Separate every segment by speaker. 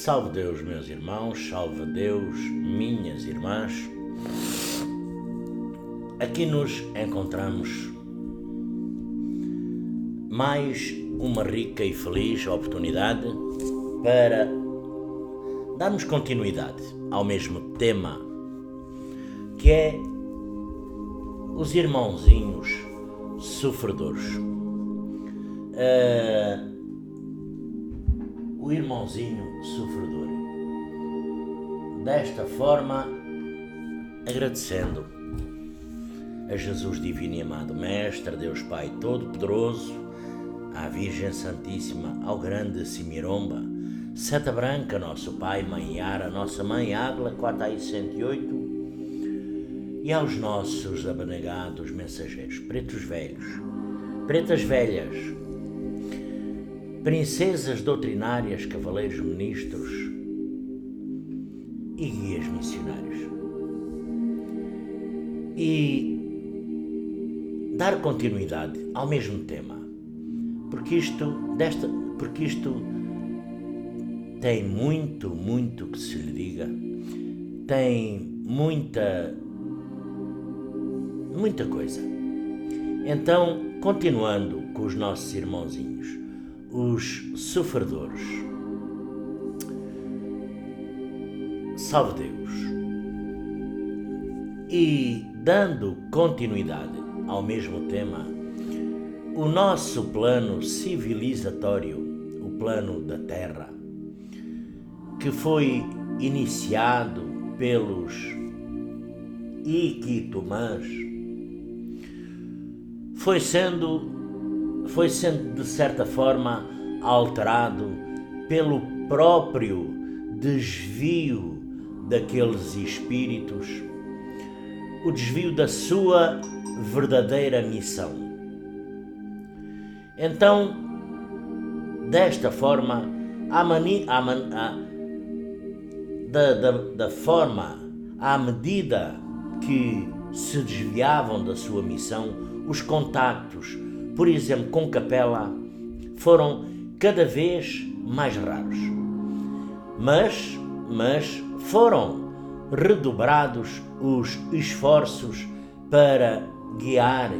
Speaker 1: Salve Deus, meus irmãos, salve Deus, minhas irmãs. Aqui nos encontramos mais uma rica e feliz oportunidade para darmos continuidade ao mesmo tema, que é os irmãozinhos sofredores. O irmãozinho sofredor. Desta forma, agradecendo a Jesus Divino e Amado Mestre, a Deus Pai Todo-Poderoso, à Virgem Santíssima, ao grande Simiromba, Seta Branca, nosso Pai, Mãe Yara, nossa Mãe Águila, Quatai 108, e aos nossos abnegados mensageiros, pretos velhos, pretas velhas, princesas doutrinárias, cavaleiros ministros e guias missionários. E dar continuidade ao mesmo tema, porque isto tem muito que se lhe diga, tem muita coisa. Então, continuando com os nossos irmãozinhos, os sofredores. Salve Deus. E dando continuidade ao mesmo tema, o nosso plano civilizatório, o plano da Terra, que foi iniciado pelos Iquitumãs, foi sendo de certa forma alterado pelo próprio desvio daqueles espíritos, o desvio da sua verdadeira missão. Então, desta forma, à medida que se desviavam da sua missão, os contactos, por exemplo, com Capela, foram cada vez mais raros. Mas foram redobrados os esforços para guiar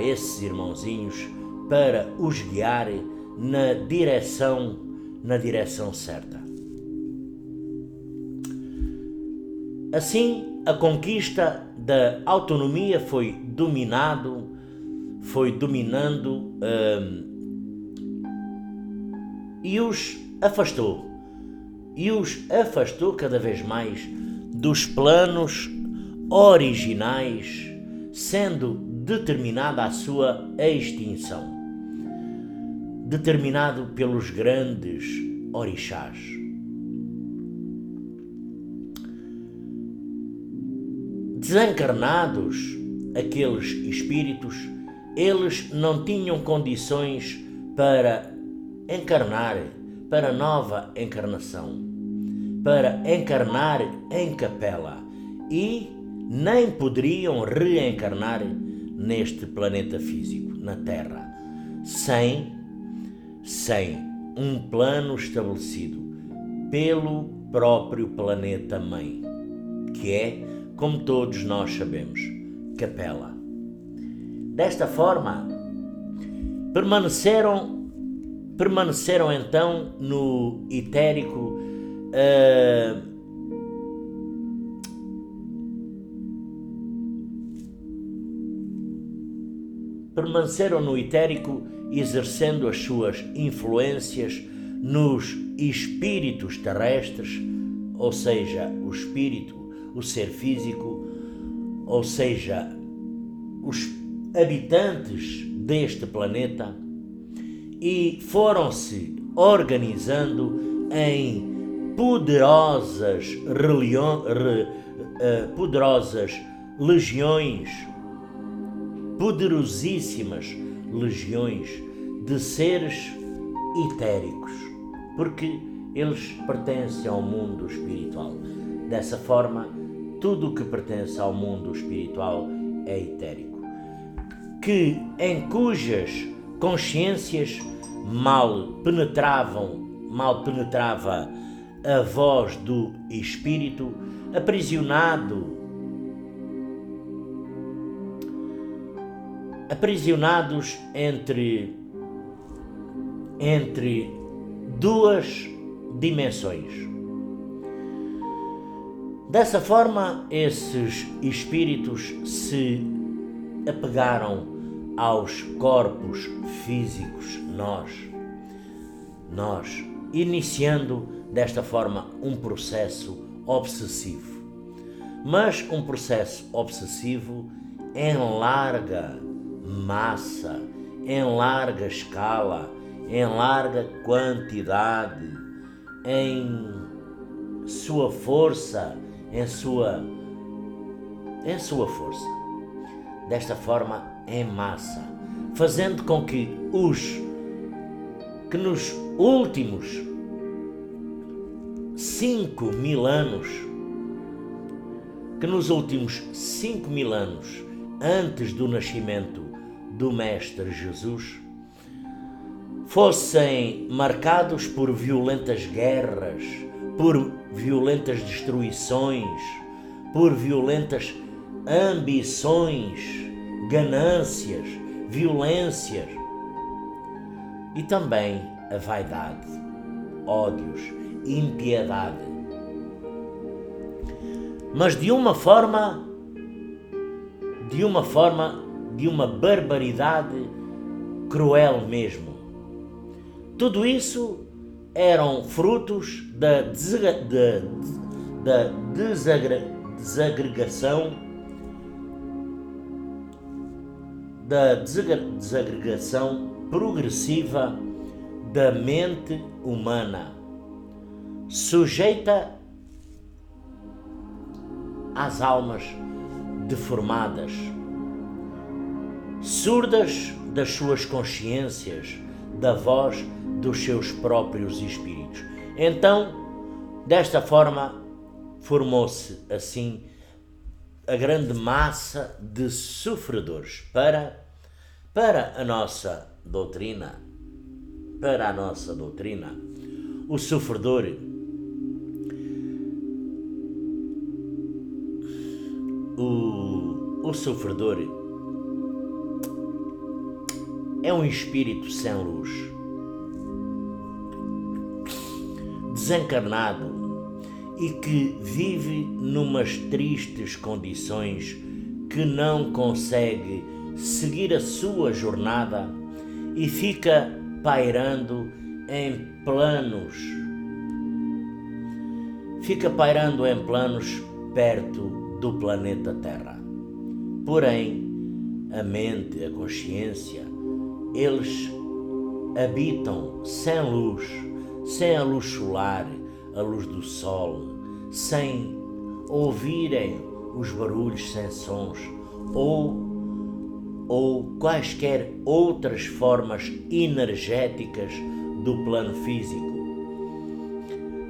Speaker 1: esses irmãozinhos, para os guiar na direção certa. Assim, a conquista da autonomia foi dominando e os afastou cada vez mais dos planos originais, sendo determinada a sua extinção, determinado pelos grandes orixás. Desencarnados aqueles espíritos, eles não tinham condições para encarnar, para nova encarnação, para encarnar em Capela, e nem poderiam reencarnar neste planeta físico, na Terra, sem um plano estabelecido pelo próprio planeta Mãe, que é, como todos nós sabemos, Capela. Desta forma, permaneceram então no etérico exercendo as suas influências nos espíritos terrestres, ou seja, o espírito, o ser físico, ou seja, os habitantes deste planeta, e foram-se organizando em poderosas legiões, poderosíssimas legiões de seres etéricos, porque eles pertencem ao mundo espiritual. Dessa forma, tudo o que pertence ao mundo espiritual é etérico, em cujas consciências mal penetrava a voz do Espírito, aprisionados entre duas dimensões. Dessa forma, esses espíritos se apegaram aos corpos físicos, nós, iniciando desta forma um processo obsessivo. Mas um processo obsessivo em larga massa, em larga escala, em larga quantidade, em sua força, em sua força. Desta forma, em massa, fazendo com que nos últimos 5.000 anos, antes do nascimento do Mestre Jesus, fossem marcados por violentas guerras, por violentas destruições, por violentas ambições, ganâncias, violências e também a vaidade, ódios, impiedade. Mas de uma barbaridade cruel mesmo. Tudo isso eram frutos da desagregação progressiva da mente humana, sujeita às almas deformadas, surdas das suas consciências, da voz dos seus próprios espíritos. Então, desta forma, formou-se assim a grande massa de sofredores para a nossa doutrina. Para a nossa doutrina, o sofredor é um espírito sem luz, desencarnado e que vive numas tristes condições, que não consegue seguir a sua jornada e fica pairando em planos perto do planeta Terra. Porém, a mente, a consciência, eles habitam sem luz, sem a luz solar, a luz do sol, sem ouvirem os barulhos sem sons ou quaisquer outras formas energéticas do plano físico.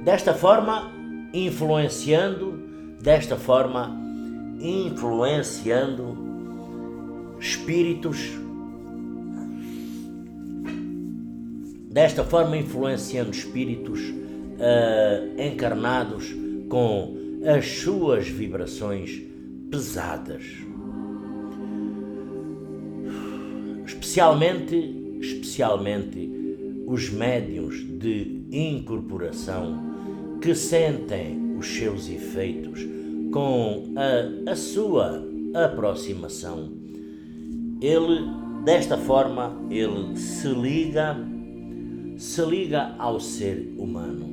Speaker 1: Desta forma, influenciando espíritos, encarnados com as suas vibrações pesadas. Especialmente os médiuns de incorporação que sentem os seus efeitos com a sua aproximação. Desta forma, ele se liga ao ser humano.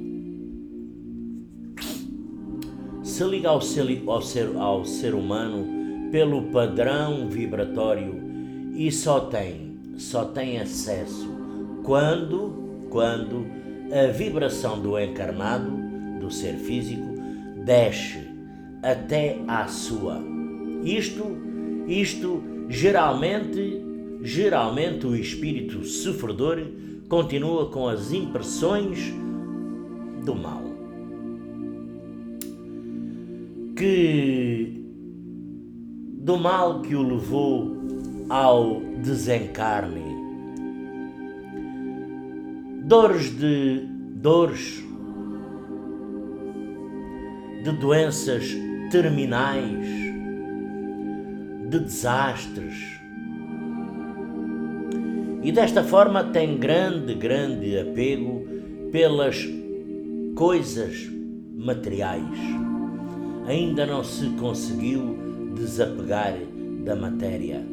Speaker 1: Se liga ao ser humano pelo padrão vibratório e só tem acesso quando a vibração do encarnado, do ser físico, desce até à sua. Isto geralmente o espírito sofredor continua com as impressões do mal, que o levou ao desencarne. de doenças terminais, de desastres. E desta forma tem grande apego pelas coisas materiais. Ainda não se conseguiu desapegar da matéria,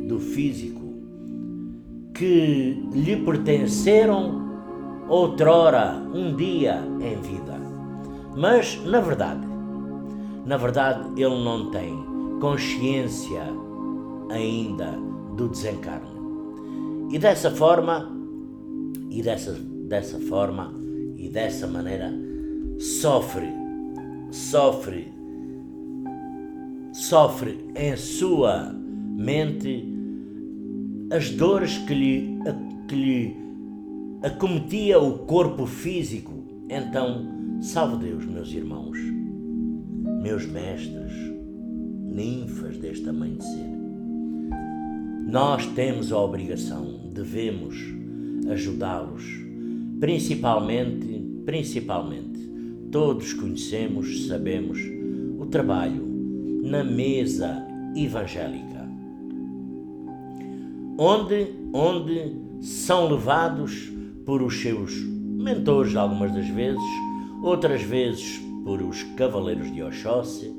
Speaker 1: do físico, que lhe pertenceram outrora, um dia em vida. Mas, na verdade, ele não tem consciência ainda do desencarne. E dessa forma, e dessa maneira, sofre em sua mente as dores que lhe acometia o corpo físico. Então, salve Deus, meus irmãos, meus mestres, ninfas deste amanhecer. Nós temos a obrigação, devemos ajudá-los, principalmente, todos conhecemos, sabemos, o trabalho na mesa evangélica, onde são levados por os seus mentores algumas das vezes, outras vezes por os cavaleiros de Oxóssi,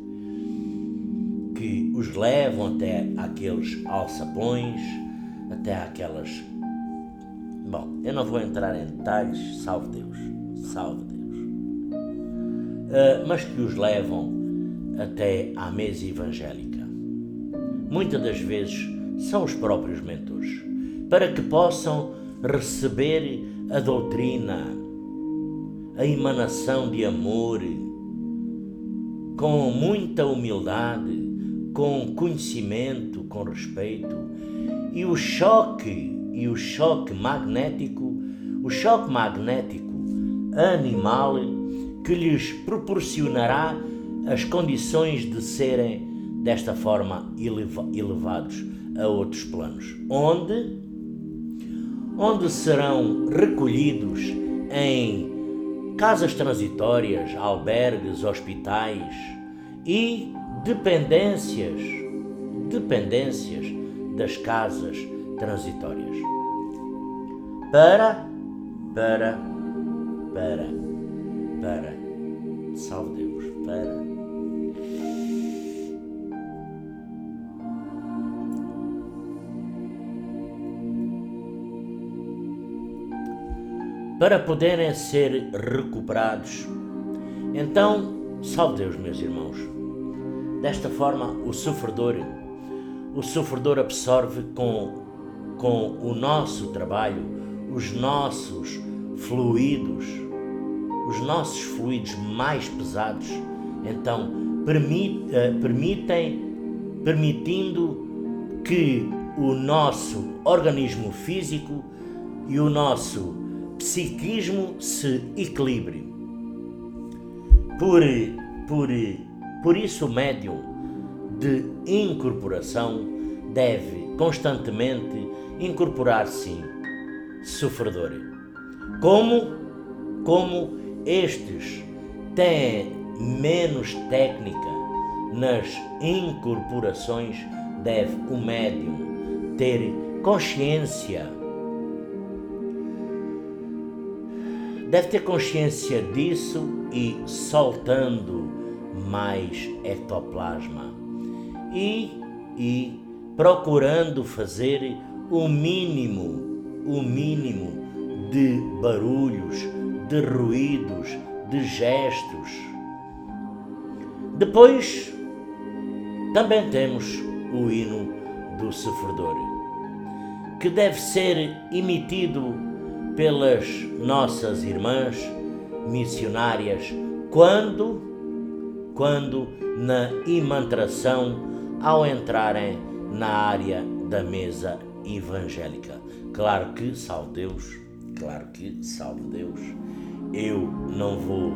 Speaker 1: que os levam até aqueles alçapões, até aquelas... Bom, eu não vou entrar em detalhes, salve Deus, mas que os levam até à mesa evangélica. Muitas das vezes são os próprios mentores, para que possam receber a doutrina, a emanação de amor, com muita humildade, com conhecimento, com respeito, e o choque magnético animal que lhes proporcionará as condições de serem desta forma elevados a outros planos, onde serão recolhidos em casas transitórias, albergues, hospitais e dependências das casas transitórias. Para, salve Deus, para poderem ser recuperados. Então, salve Deus, meus irmãos. Desta forma, o sofredor absorve com o nosso trabalho os nossos fluidos mais pesados. Então, permitindo que o nosso organismo físico e o nosso psiquismo se equilibre. Por isso, o médium de incorporação deve constantemente incorporar, sim, sofredor. Como estes têm menos técnica nas incorporações, deve o médium ter consciência. Deve ter consciência disso e soltando mais ectoplasma e procurando fazer o mínimo de barulhos, de ruídos, de gestos. Depois também temos o hino do sofredor, que deve ser emitido pelas nossas irmãs missionárias quando na imantração, ao entrarem na área da mesa evangélica. Claro que, salve Deus, eu não vou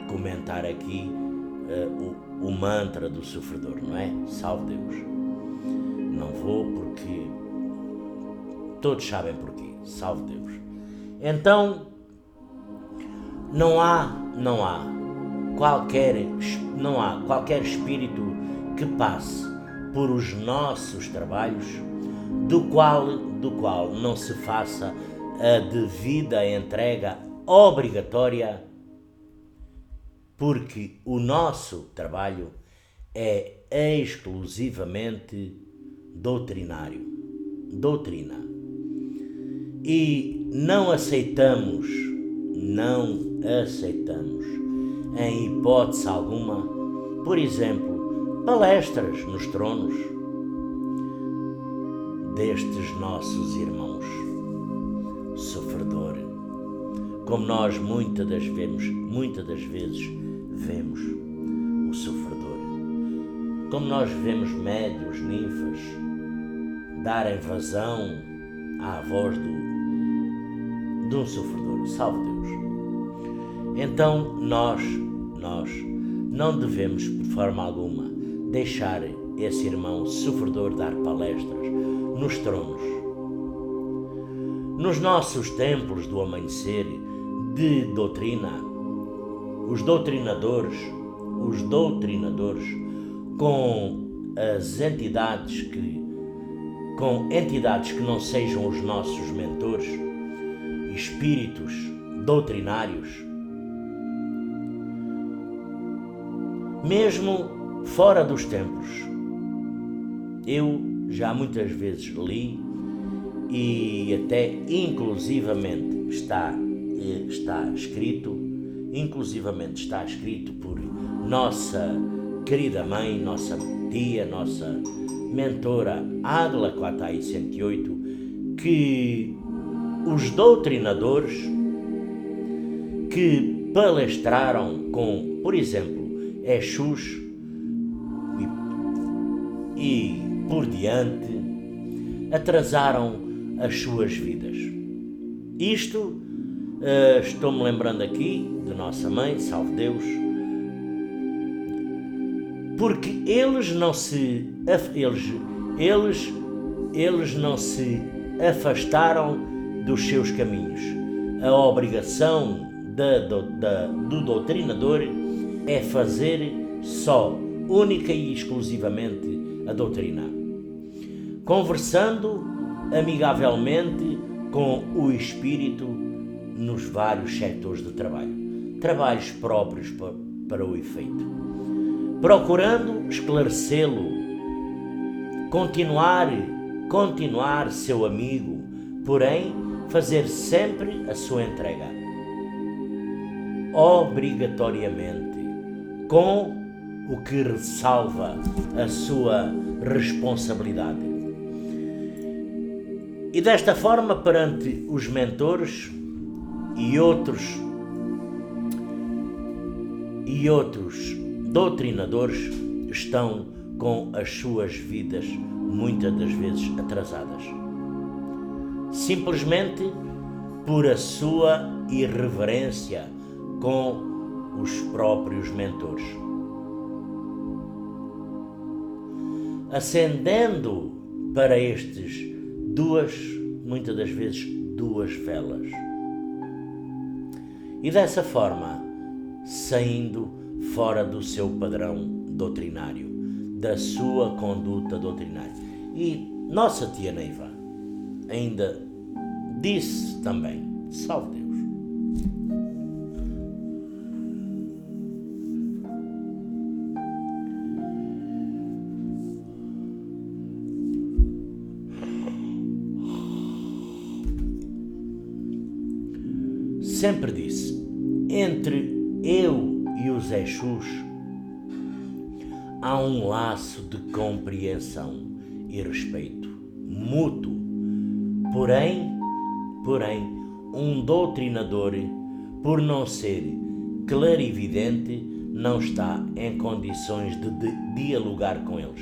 Speaker 1: comentar aqui o mantra do sofredor, não é? Salve Deus. Não vou, porque todos sabem porquê. Salve Deus. Então, não há não há qualquer espírito que passe por os nossos trabalhos do qual não se faça a devida entrega obrigatória, porque o nosso trabalho é exclusivamente doutrinário, doutrina. E não aceitamos, em hipótese alguma, por exemplo, palestras nos tronos destes nossos irmãos sofredores, como nós muitas das vezes vemos o sofredor, como nós vemos médiuns, ninfas, darem vazão à voz de um sofredor, salve Deus. Então nós não devemos, por forma alguma, deixar esse irmão sofredor dar palestras nos tronos. Nos nossos templos do amanhecer de doutrina, os doutrinadores com entidades que não sejam os nossos mentores, espíritos doutrinários, mesmo fora dos templos. Eu já muitas vezes li e até inclusivamente está escrito por nossa querida mãe, nossa tia, nossa mentora Ágla Quatai 108, que os doutrinadores que palestraram com, por exemplo, Exus e por diante, atrasaram as suas vidas. Isto, estou-me lembrando aqui de nossa mãe, salve Deus, porque eles não se afastaram dos seus caminhos. A obrigação do doutrinador é fazer só, única e exclusivamente, a doutrina, conversando amigavelmente com o espírito nos vários setores de trabalhos próprios para o efeito, procurando esclarecê-lo, continuar seu amigo, porém fazer sempre a sua entrega, obrigatoriamente, com o que ressalva a sua responsabilidade. E desta forma, perante os mentores e outros doutrinadores, estão com as suas vidas muitas das vezes atrasadas, simplesmente por a sua irreverência com os próprios mentores, acendendo para estes muitas das vezes duas velas, e dessa forma saindo fora do seu padrão doutrinário, da sua conduta doutrinária. E nossa tia Neiva ainda disse também, salve Deus, sempre disse, entre eu e os Exus há um laço de compreensão e respeito mútuo. Porém, um doutrinador, por não ser clarividente, não está em condições de dialogar com eles,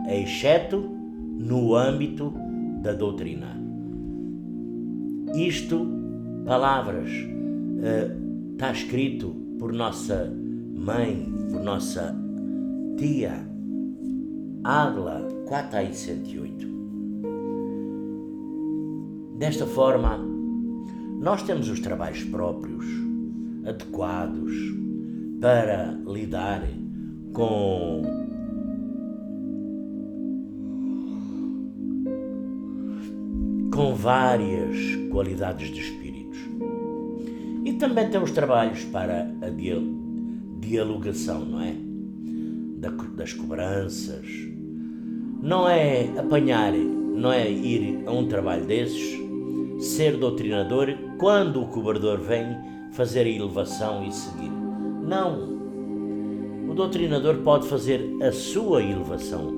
Speaker 1: exceto no âmbito da doutrina. Isto, palavras, está escrito por nossa mãe, por nossa tia Ágla Quatai 108. Desta forma, nós temos os trabalhos próprios, adequados, para lidar com várias qualidades de espíritos. E também tem os trabalhos para a dialogação, não é? Das cobranças. Não é apanhar, não é ir a um trabalho desses, ser doutrinador, quando o cobrador vem fazer a elevação e seguir. Não. O doutrinador pode fazer a sua elevação,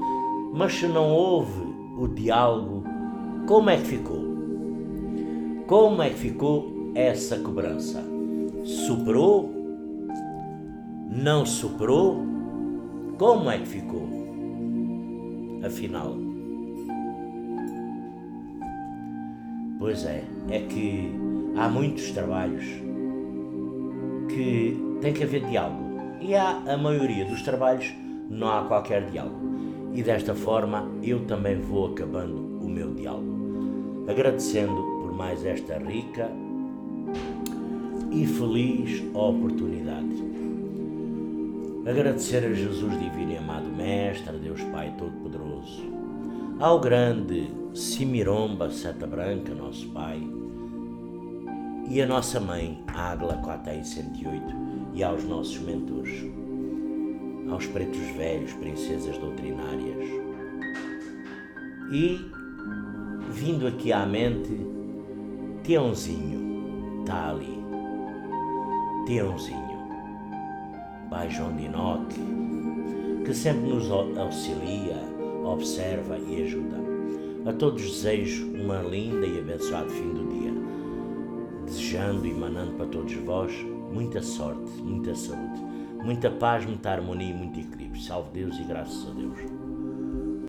Speaker 1: mas se não houve o diálogo, como é que ficou? Como é que ficou essa cobrança? Superou? Não superou? Como é que ficou? Afinal. Pois é que há muitos trabalhos que tem que haver diálogo. E a maioria dos trabalhos não há qualquer diálogo. E desta forma eu também vou acabando o meu diálogo, agradecendo por mais esta rica e feliz oportunidade. Agradecer a Jesus divino e amado Mestre, a Deus Pai Todo-Poderoso, ao grande Simiromba Seta Branca, nosso Pai, e a nossa Mãe, Águila Coatei 108, e aos nossos mentores, aos pretos velhos, princesas doutrinárias. E, vindo aqui à mente, Tiãozinho, está ali. Tiãozinho, Pai João de Enoque, que sempre nos auxilia, observa e ajuda. A todos desejo uma linda e abençoado fim do dia, desejando e emanando para todos vós muita sorte, muita saúde, muita paz, muita harmonia e muito equilíbrio. Salve Deus e graças a Deus.